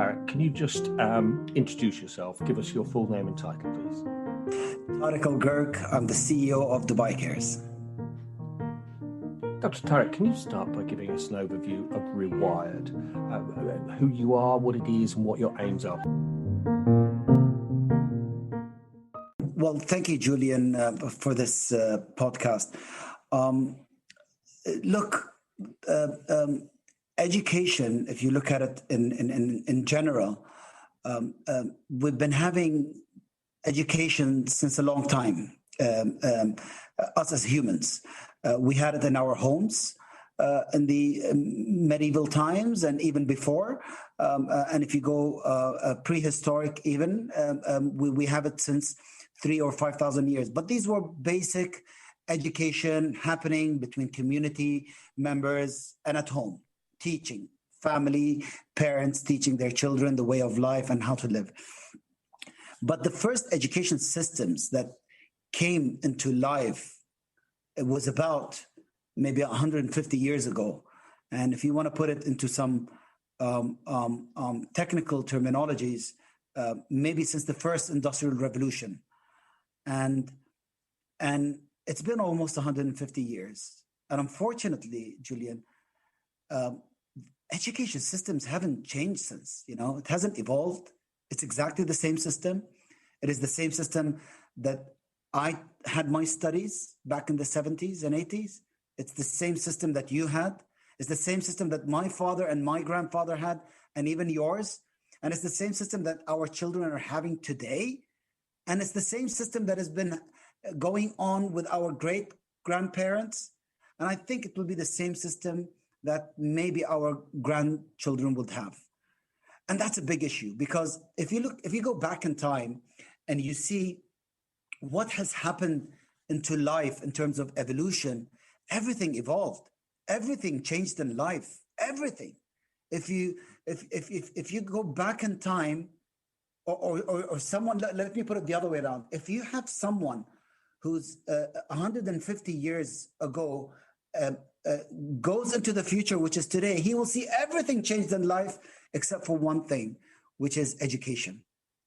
Tariq, can you just introduce yourself? Give us your full name and title, please. Tariq Al Gurg, I'm the CEO of Dubai Cares. Dr. Tariq, can you start by giving us an overview of RewirEd, who you are, what it is, and what your aims are? Well, thank you, Julian, for this podcast. Education, if you look at it in general, we've been having education since a long time, us as humans. We had it in our homes in the medieval times and even before. And if you go prehistoric even, we have it since 3,000 or 5,000 years. But these were basic education happening between community members and at home, teaching, family, parents teaching their children the way of life and how to live. But the first education systems that came into life, it was about maybe 150 years ago. And if you want to put it into some technical terminologies, maybe since the first industrial revolution. And it's been almost 150 years. And unfortunately, Julian, education systems haven't changed since, it hasn't evolved. It's exactly the same system. It is the same system that I had my studies back in the 70s and 80s. It's the same system that you had. It's the same system that my father and my grandfather had, and even yours. And it's the same system that our children are having today. And it's the same system that has been going on with our great grandparents. And I think it will be the same system that maybe our grandchildren would have. And that's a big issue, because if you go back in time and you see what has happened into life in terms of evolution, everything evolved, everything changed in life, everything. If you go back in time, or someone, let me put it the other way around. If you have someone who's 150 years ago goes into the future, which is today, he will see everything changed in life except for one thing, which is education.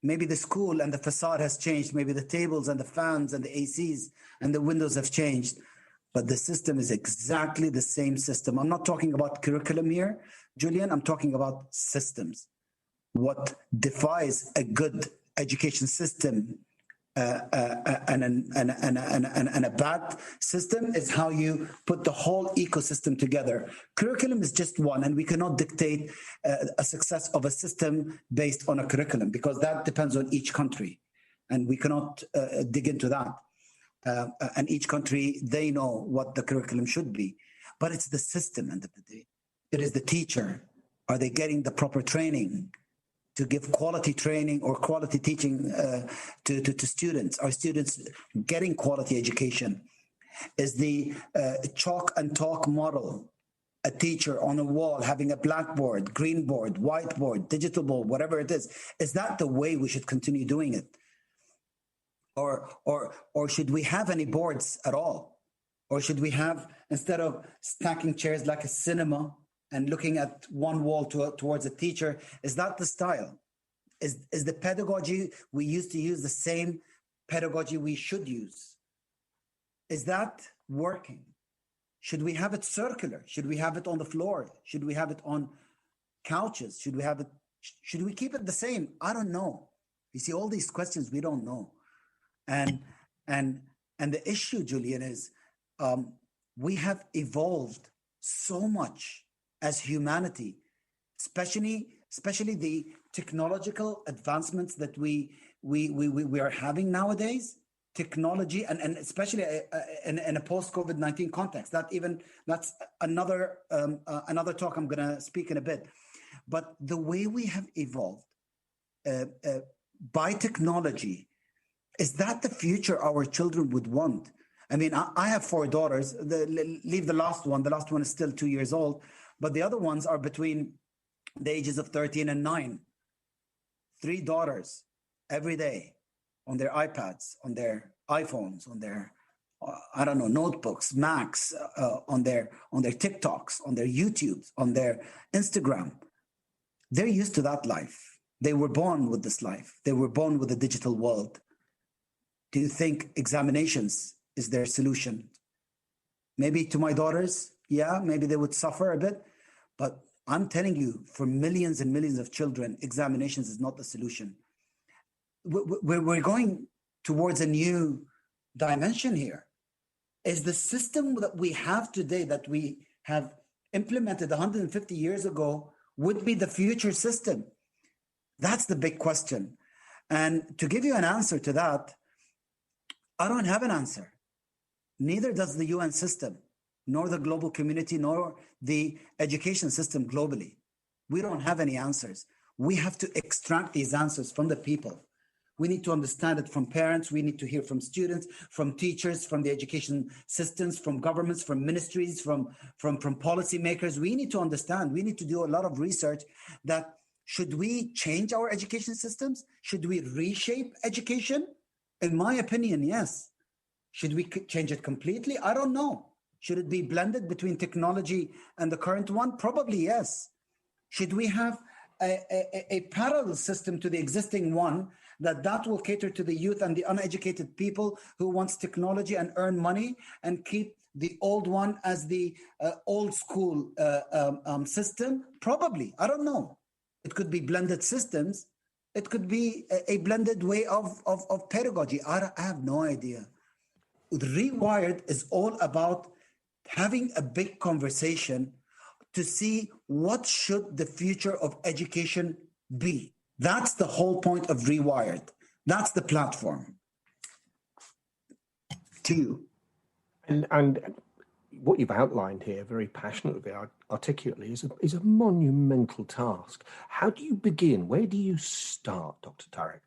Maybe the school and the facade has changed. Maybe the tables and the fans and the ACs and the windows have changed. But the system is exactly the same system. I'm not talking about curriculum here, Julian. I'm talking about systems. What defies a good education system and a bad system is how you put the whole ecosystem together. Curriculum is just one, and we cannot dictate a success of a system based on a curriculum, because that depends on each country, and we cannot dig into that. And each country, they know what the curriculum should be, but it's the system end of the day. It is the teacher. Are they getting the proper training to give quality training or quality teaching to students? Are students getting quality education? Is the chalk and talk model, a teacher on a wall having a blackboard, green board, whiteboard, digital board, whatever it is that the way we should continue doing it? Or should we have any boards at all? Or should we have, instead of stacking chairs like a cinema and looking at one wall towards a teacher, is that the style? Is the pedagogy we used to use the same pedagogy we should use? Is that working? Should we have it circular? Should we have it on the floor? Should we have it on couches? Should we keep it the same? I don't know. You see, all these questions we don't know. And the issue, Julian, is we have evolved so much as humanity, especially the technological advancements that we are having nowadays. Technology, and especially in a post-COVID-19 context. That's another talk I'm going to speak in a bit. But the way we have evolved by technology, is that the future our children would want? I mean, I have 4 daughters. Leave the last one. The last one is still 2 years old. But the other ones are between the ages of 13 and 9. 3 daughters every day on their iPads, on their iPhones, on their, notebooks, Macs, on their TikToks, on their YouTubes, on their Instagram. they're used to that life. They were born with this life. They were born with the digital world. Do you think examinations is their solution? Maybe to my daughters, yeah, maybe they would suffer a bit, but I'm telling you, for millions and millions of children, examinations is not the solution. We're going towards a new dimension here. Is the system that we have today, that we have implemented 150 years ago, would be the future system? That's the big question. And to give you an answer to that, I don't have an answer. Neither does the UN system, nor the global community, nor the education system globally. We don't have any answers. We have to extract these answers from the people. We need to understand it from parents. We need to hear from students, from teachers, from the education systems, from governments, from ministries, from policymakers. We need to understand. We need to do a lot of research that should we change our education systems? Should we reshape education? In my opinion, yes. Should we change it completely? I don't know. Should it be blended between technology and the current one? Probably yes. Should we have a parallel system to the existing one that will cater to the youth and the uneducated people who wants technology and earn money, and keep the old one as the old school system? Probably. I don't know. It could be blended systems. It could be a blended way of pedagogy. I have no idea. Rewired is all about having a big conversation to see what should the future of education be. That's the whole point of Rewired. That's the platform. To you. And what you've outlined here very passionately, articulately, is a monumental task. How do you begin? Where do you start, Dr. Tariq?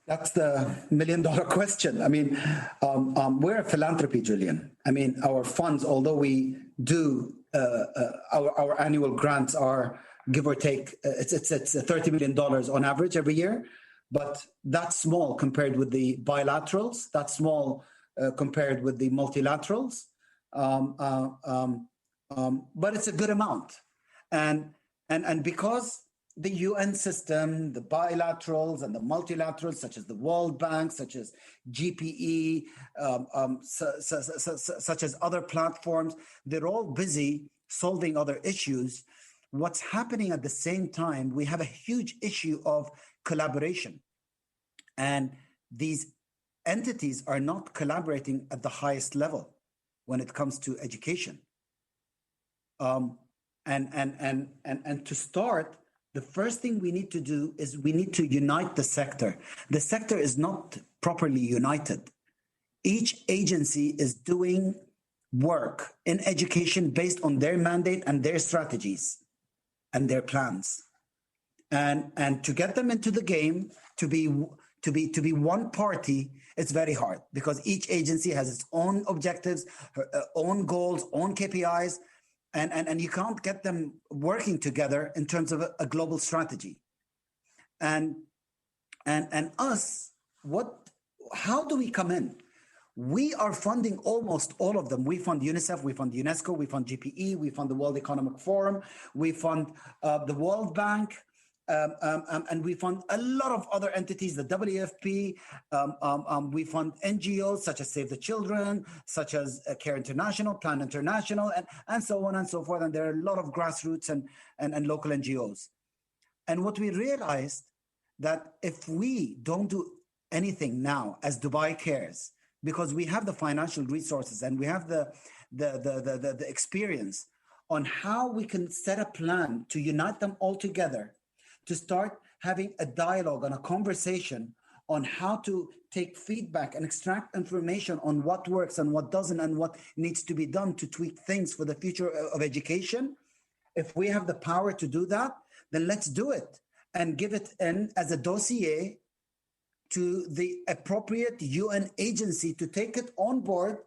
That's the million-dollar question. I mean, we're a philanthropy, Julian. I mean, our funds, although we do, our annual grants are, give or take, it's $30 million on average every year, but that's small compared with the bilaterals. That's small compared with the multilaterals, but it's a good amount, and because the UN system, the bilaterals and the multilaterals, such as the World Bank, such as GPE, such as other platforms, they're all busy solving other issues. What's happening at the same time, we have a huge issue of collaboration, and these entities are not collaborating at the highest level when it comes to education. And to start, the first thing we need to do is we need to unite the sector. The sector is not properly united. Each agency is doing work in education based on their mandate and their strategies and their plans. And to get them into the game, to be one party, it's very hard, because each agency has its own objectives, her own goals, own KPIs, and you can't get them working together in terms of a global strategy. And us, how do we come in? We are funding almost all of them. We fund UNICEF, we fund UNESCO, we fund GPE, we fund the World Economic Forum, we fund the World Bank, and we fund a lot of other entities, the WFP. We fund NGOs such as Save the Children, such as Care International, Plan International, and so on and so forth. And there are a lot of grassroots and local NGOs. And what we realized, that if we don't do anything now as Dubai Cares, because we have the financial resources and we have the experience on how we can set a plan to unite them all together, to start having a dialogue and a conversation on how to take feedback and extract information on what works and what doesn't, and what needs to be done to tweak things for the future of education. If we have the power to do that, then let's do it and give it in as a dossier to the appropriate UN agency to take it on board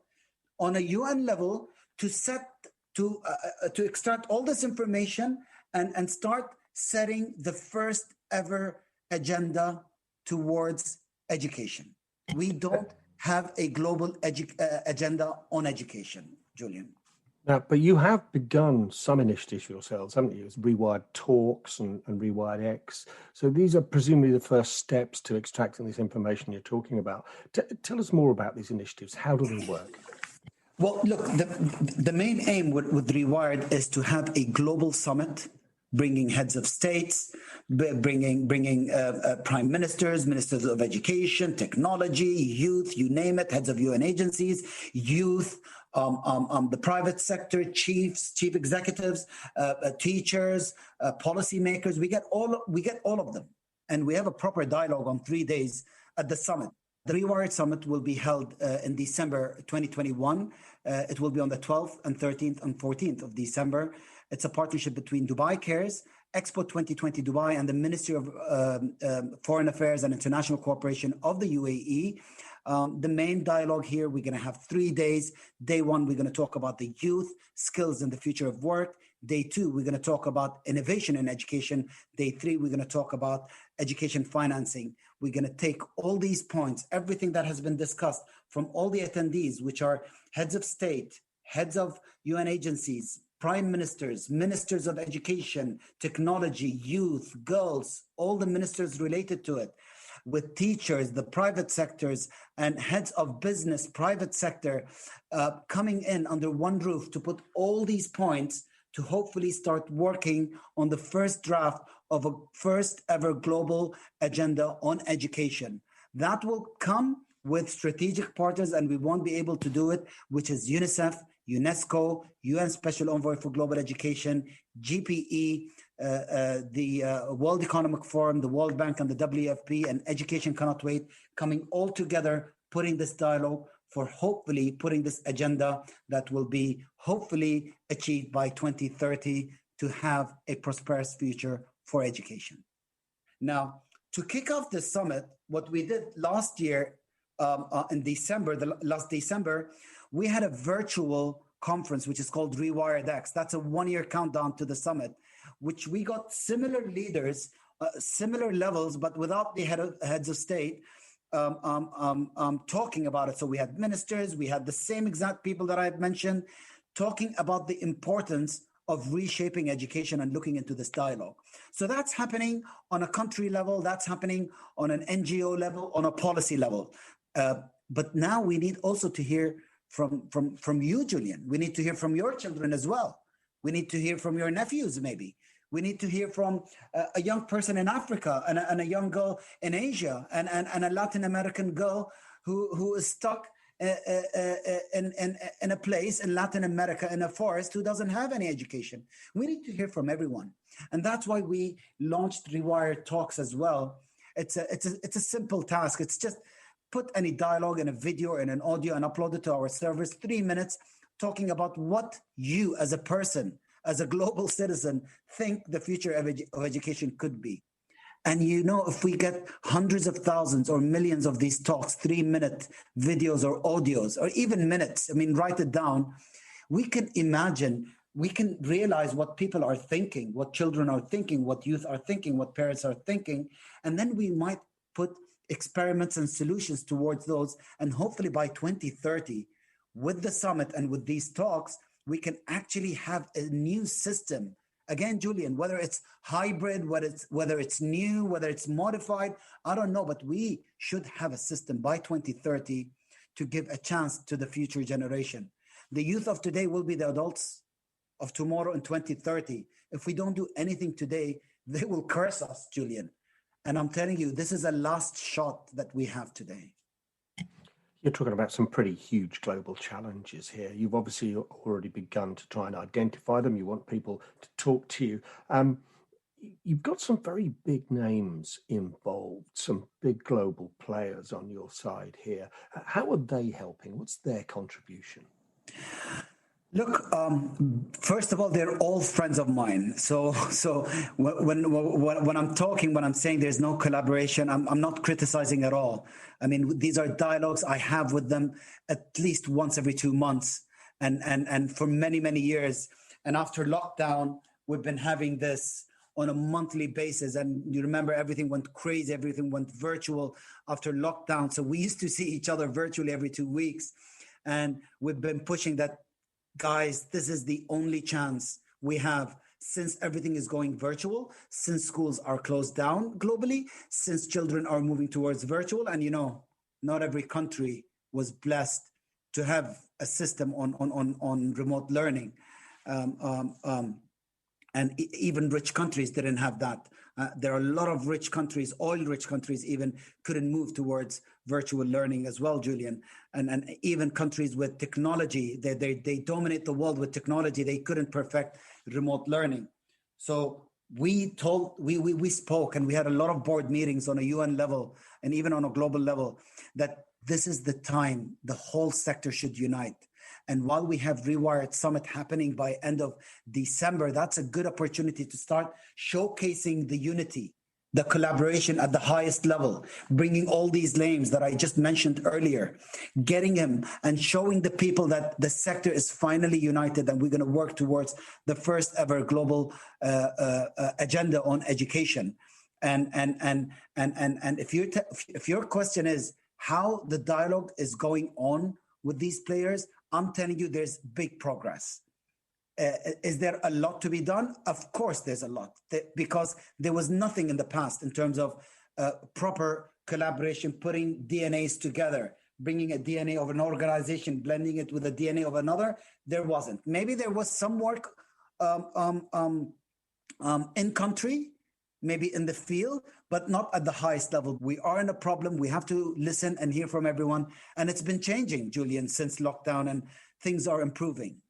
on a UN level, to extract all this information and start setting the first ever agenda towards education. We don't have a global agenda on education, Julian. Now, but you have begun some initiatives yourselves, haven't you? It's Rewired Talks and Rewired X. So these are presumably the first steps to extracting this information you're talking about. Tell us more about these initiatives. How do they work? Well, look, the main aim with Rewired is to have a global summit, bringing heads of states, bringing prime ministers, ministers of education, technology, youth, you name it, heads of UN agencies, youth, the private sector, chief executives, teachers, policymakers. We get all of them, and we have a proper dialogue on 3 days at the summit. The RewirEd Summit will be held in December 2021. It will be on the 12th and 13th and 14th of December. It's a partnership between Dubai Cares, Expo 2020 Dubai, and the Ministry of Foreign Affairs and International Cooperation of the UAE. The main dialogue here, we're going to have 3 days. Day one, we're going to talk about the youth, skills, and the future of work. Day two, we're going to talk about innovation in education. Day three, we're going to talk about education financing. We're going to take all these points, everything that has been discussed from all the attendees, which are heads of state, heads of UN agencies, prime ministers, ministers of education, technology, youth, girls, all the ministers related to it, with teachers, the private sectors, and heads of business, private sector, coming in under one roof to put all these points to hopefully start working on the first draft of a first ever global agenda on education. That will come with strategic partners, and we won't be able to do it, which is UNICEF, UNESCO, UN Special Envoy for Global Education, GPE, the World Economic Forum, the World Bank, and the WFP, and Education Cannot Wait, coming all together, putting this dialogue for hopefully putting this agenda that will be hopefully achieved by 2030 to have a prosperous future for education. Now, to kick off the summit, what we did last year in December, last December, we had a virtual conference, which is called RewirEd X. That's a 1-year countdown to the summit, which we got similar leaders, similar levels, but without the heads of state talking about it. So we had ministers, we had the same exact people that I had mentioned, talking about the importance of reshaping education and looking into this dialogue. So that's happening on a country level, that's happening on an NGO level, on a policy level. But now we need also to hear from you, Julian. We need to hear from your children as well. We need to hear from your nephews, maybe. We need to hear from a young person in Africa and a young girl in Asia and a Latin American girl who is stuck in a place in Latin America in a forest who doesn't have any education. We need to hear from everyone. And that's why we launched Rewire Talks as well. It's a simple task. It's just put any dialogue in a video and an audio and upload it to our servers, 3 minutes, talking about what you as a person, as a global citizen, think the future of education could be. And if we get hundreds of thousands or millions of these talks, 3-minute videos or audios, or even minutes, write it down, we can imagine, we can realize what people are thinking, what children are thinking, what youth are thinking, what parents are thinking, and then we might put experiments and solutions towards those. And hopefully by 2030, with the summit and with these talks, we can actually have a new system. Again, Julian, whether it's hybrid, whether it's new, whether it's modified, I don't know, but we should have a system by 2030 to give a chance to the future generation. The youth of today will be the adults of tomorrow in 2030. If we don't do anything today, they will curse us, Julian. And I'm telling you, this is a last shot that we have today. You're talking about some pretty huge global challenges here. You've obviously already begun to try and identify them. You want people to talk to you. You've got some very big names involved, some big global players on your side here. How are they helping? What's their contribution? Look, first of all, they're all friends of mine. So when I'm talking, when I'm saying there's no collaboration, I'm not criticizing at all. These are dialogues I have with them at least once every 2 months, and for many, many years. And after lockdown, we've been having this on a monthly basis. And you remember, everything went crazy, everything went virtual after lockdown. So we used to see each other virtually every 2 weeks, and we've been pushing that guys, this is the only chance we have, since everything is going virtual, since schools are closed down globally, since children are moving towards virtual. And not every country was blessed to have a system on remote learning. And even rich countries didn't have that. There are a lot of rich countries, oil-rich countries even, couldn't move towards virtual learning as well, Julian. And even countries with technology, they dominate the world with technology. They couldn't perfect remote learning. So we spoke, and we had a lot of board meetings on a UN level and even on a global level, that this is the time the whole sector should unite. And while we have RewirEd Summit happening by end of December, that's a good opportunity to start showcasing the unity, the collaboration at the highest level, bringing all these names that I just mentioned earlier, getting them and showing the people that the sector is finally united, and we're going to work towards the first ever global agenda on education. And if your question is how the dialogue is going on with these players, I'm telling you, there's big progress. Is there a lot to be done? Of course, there's a lot, because there was nothing in the past in terms of proper collaboration, putting DNAs together, bringing a DNA of an organization, blending it with a DNA of another. There wasn't. Maybe there was some work in country, maybe in the field, but not at the highest level. We are in a problem. We have to listen and hear from everyone. And it's been changing, Julian, since lockdown, and things are improving.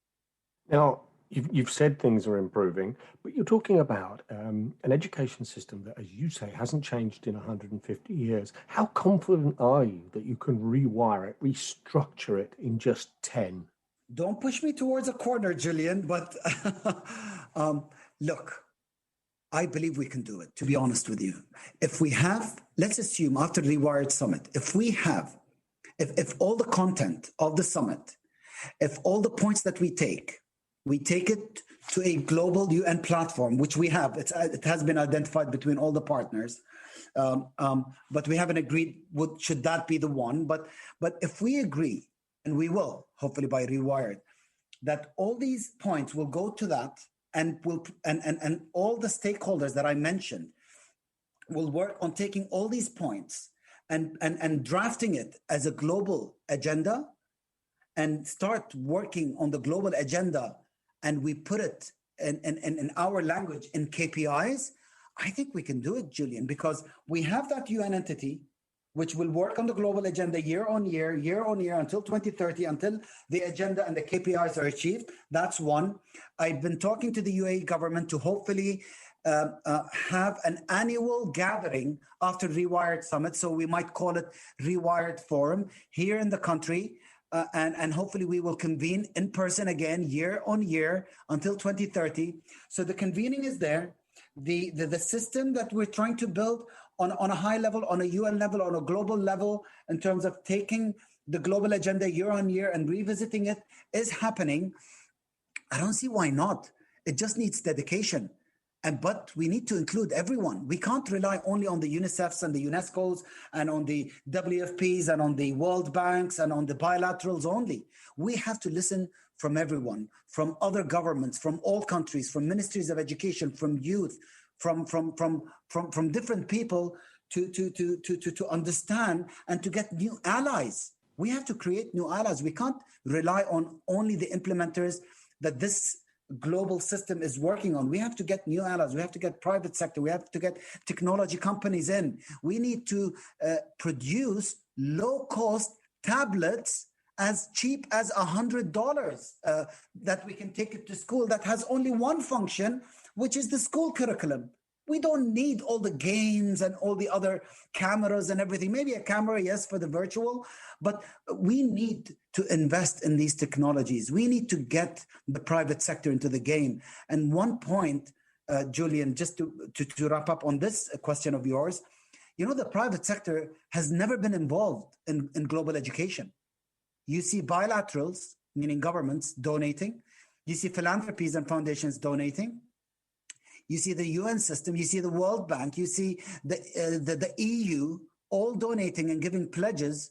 Now, you've said things are improving, but you're talking about an education system that, as you say, hasn't changed in 150 years. How confident are you that you can rewire it, restructure it in just 10? Don't push me towards a corner, Julian, but look, I believe we can do it, to be honest with you. If we have, let's assume after RewirEd Summit, if all the content of the summit, if all the points that we take it to a global UN platform, which we have, it has been identified between all the partners, but we haven't agreed should that be the one. But if we agree, and we will, hopefully by RewirEd, that all these points will go to that, and all the stakeholders that I mentioned will work on taking all these points and drafting it as a global agenda, and start working on the global agenda, and we put it in our language in KPIs, I think we can do it, Julian, because we have that UN entity which will work on the global agenda year on year until 2030, until the agenda and the KPIs are achieved. That's one. I've been talking to the UAE government to hopefully have an annual gathering after RewirEd Summit. So we might call it RewirEd Forum here in the country. And hopefully we will convene in person again year on year until 2030. So the convening is there. The system that we're trying to build on a high level, on a UN level, on a global level, in terms of taking the global agenda year on year and revisiting it, is happening. I don't see why not. It just needs dedication. But we need to include everyone. We can't rely only on the UNICEFs and the UNESCOs and on the WFPs and on the World Banks and on the bilaterals only. We have to listen from everyone, from other governments, from all countries, from ministries of education, from youth, from different people to understand and to get new allies. We have to create new allies. We can't rely on only the implementers that this global system is working on. We have to get new allies. We have to get private sector. We have to get technology companies in. We need to produce low-cost tablets as cheap as $100 that we can take it to school, that has only one function, which is the school curriculum. We don't need all the games and all the other cameras and everything. Maybe a camera, yes, for the virtual, but we need to invest in these technologies. We need to get the private sector into the game. And one point, Julian, just to wrap up on this question of yours, the private sector has never been involved in global education. You see bilaterals, meaning governments, donating. You see philanthropies and foundations donating. You see the UN system, you see the World Bank, you see the EU all donating and giving pledges,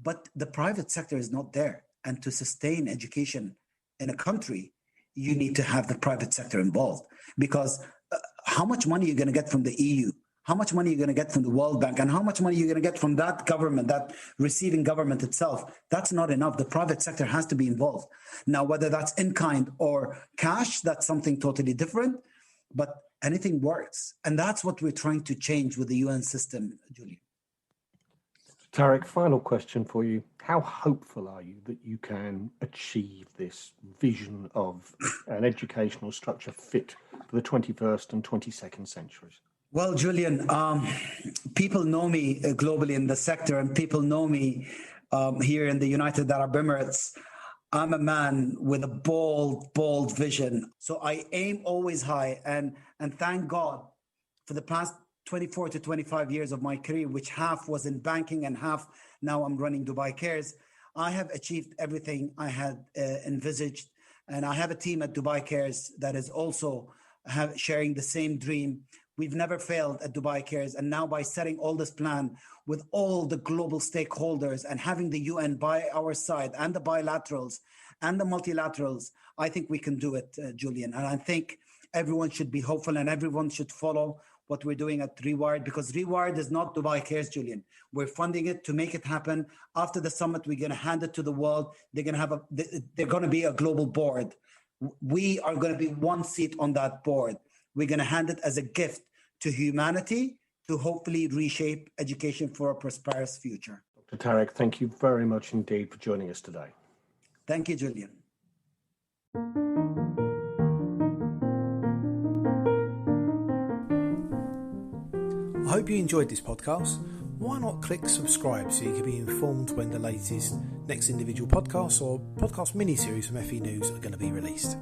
but the private sector is not there. And to sustain education in a country, you need to have the private sector involved, because how much money are you going to get from the EU? How much money are you going to get from the World Bank? And how much money are you going to get from that government, that receiving government itself? That's not enough. The private sector has to be involved. Now, whether that's in kind or cash, that's something totally different, but anything works. And that's what we're trying to change with the UN system, Julian. Tariq, final question for you. How hopeful are you that you can achieve this vision of an educational structure fit for the 21st and 22nd centuries? Well, Julian, people know me globally in the sector, and people know me here in the United Arab Emirates. I'm a man with a bold vision. So I aim always high, and thank God for the past 24 to 25 years of my career, which half was in banking and half now I'm running Dubai Cares. I have achieved everything I had envisaged, and I have a team at Dubai Cares that is also sharing the same dream. We've never failed at Dubai Cares, and now by setting all this plan with all the global stakeholders and having the UN by our side and the bilaterals and the multilaterals, I think we can do it, Julian. And I think everyone should be hopeful and everyone should follow what we're doing at RewirEd, because RewirEd is not Dubai Cares, Julian. We're funding it to make it happen. After the summit, we're going to hand it to the world. They're going to be a global board. We are going to be one seat on that board. We're going to hand it as a gift to humanity to hopefully reshape education for a prosperous future. Dr. Tariq, thank you very much indeed for joining us today. Thank you, Julian. I hope you enjoyed this podcast. Why not click subscribe so you can be informed when the latest next individual podcasts or podcast mini-series from FE News are going to be released.